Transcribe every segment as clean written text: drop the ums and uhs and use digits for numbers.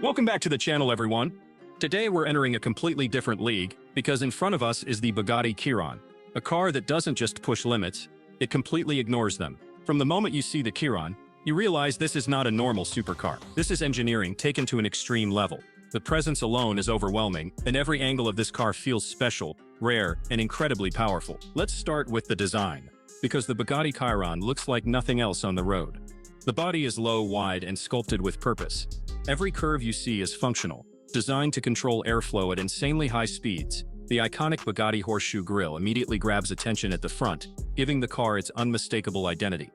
Welcome back to the channel, everyone. Today we're entering a completely different league because in front of us is the Bugatti Chiron, a car that doesn't just push limits, it completely ignores them. From the moment you see the Chiron, you realize this is not a normal supercar. This is engineering taken to an extreme level. The presence alone is overwhelming, and every angle of this car feels special, rare, and incredibly powerful. Let's start with the design, because the Bugatti Chiron looks like nothing else on the road. The body is low, wide, and sculpted with purpose. Every curve you see is functional, designed to control airflow at insanely high speeds. The iconic Bugatti horseshoe grille immediately grabs attention at the front, giving the car its unmistakable identity.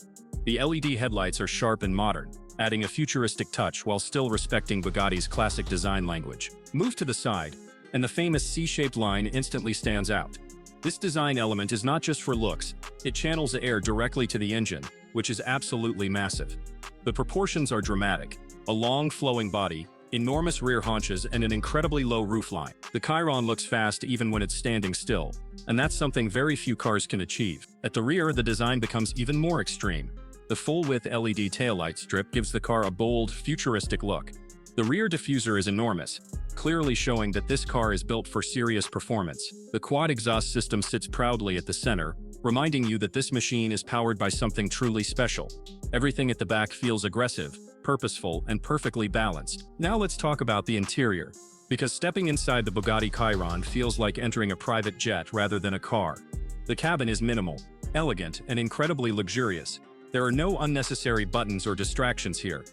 The LED headlights are sharp and modern, adding a futuristic touch while still respecting Bugatti's classic design language. Move to the side, and the famous C-shaped line instantly stands out. This design element is not just for looks, it channels air directly to the engine, which is absolutely massive. The proportions are dramatic: a long, flowing body, enormous rear haunches, and an incredibly low roofline. The Chiron looks fast even when it's standing still, and that's something very few cars can achieve. At the rear, the design becomes even more extreme. The full-width LED taillight strip gives the car a bold, futuristic look. The rear diffuser is enormous, clearly showing that this car is built for serious performance. The quad exhaust system sits proudly at the center, reminding you that this machine is powered by something truly special. Everything at the back feels aggressive, purposeful, and perfectly balanced. Now let's talk about the interior, because stepping inside the Bugatti Chiron feels like entering a private jet rather than a car. The cabin is minimal, elegant, and incredibly luxurious. There are no unnecessary buttons or distractions here.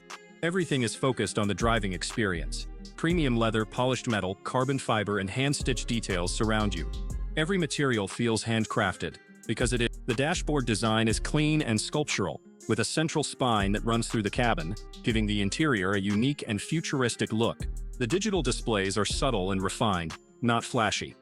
Everything is focused on the driving experience. Premium leather, polished metal, carbon fiber, and hand-stitched details surround you. Every material feels handcrafted, because it is. The dashboard design is clean and sculptural, with a central spine that runs through the cabin, giving the interior a unique and futuristic look. The digital displays are subtle and refined, not flashy.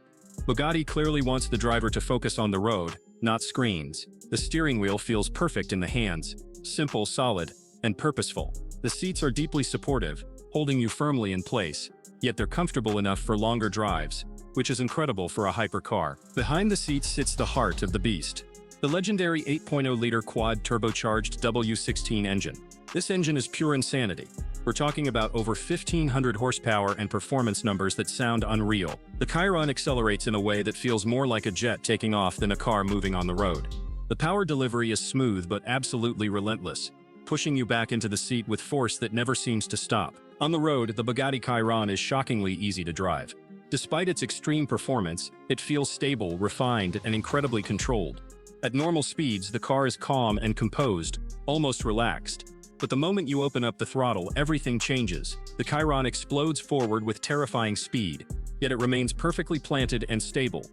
Bugatti clearly wants the driver to focus on the road, not screens. The steering wheel feels perfect in the hands, simple, solid, and purposeful. The seats are deeply supportive, holding you firmly in place, yet they're comfortable enough for longer drives, which is incredible for a hypercar. Behind the seats sits the heart of the beast, the legendary 8.0-liter quad turbocharged W16 engine. This engine is pure insanity. We're talking about over 1,500 horsepower and performance numbers that sound unreal. The Chiron accelerates in a way that feels more like a jet taking off than a car moving on the road. The power delivery is smooth but absolutely relentless, pushing you back into the seat with force that never seems to stop. On the road, the Bugatti Chiron is shockingly easy to drive. Despite its extreme performance, it feels stable, refined, and incredibly controlled. At normal speeds, the car is calm and composed, almost relaxed. But the moment you open up the throttle, everything changes. The Chiron explodes forward with terrifying speed, yet it remains perfectly planted and stable.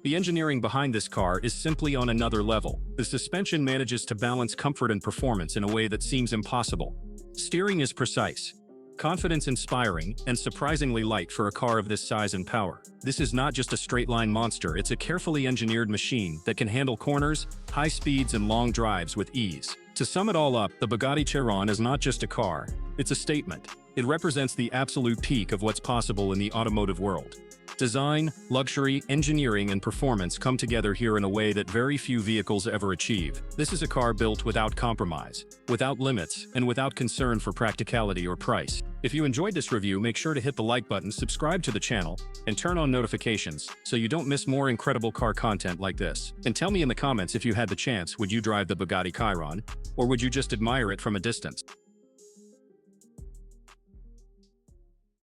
The engineering behind this car is simply on another level. The suspension manages to balance comfort and performance in a way that seems impossible. Steering is precise, confidence-inspiring, and surprisingly light for a car of this size and power. This is not just a straight-line monster, it's a carefully engineered machine that can handle corners, high speeds, and long drives with ease. To sum it all up, the Bugatti Chiron is not just a car, it's a statement. It represents the absolute peak of what's possible in the automotive world. Design, luxury, engineering, and performance come together here in a way that very few vehicles ever achieve. This is a car built without compromise, without limits, and without concern for practicality or price. If you enjoyed this review, make sure to hit the like button, subscribe to the channel, and turn on notifications so you don't miss more incredible car content like this. And tell me in the comments, if you had the chance, would you drive the Bugatti Chiron, or would you just admire it from a distance?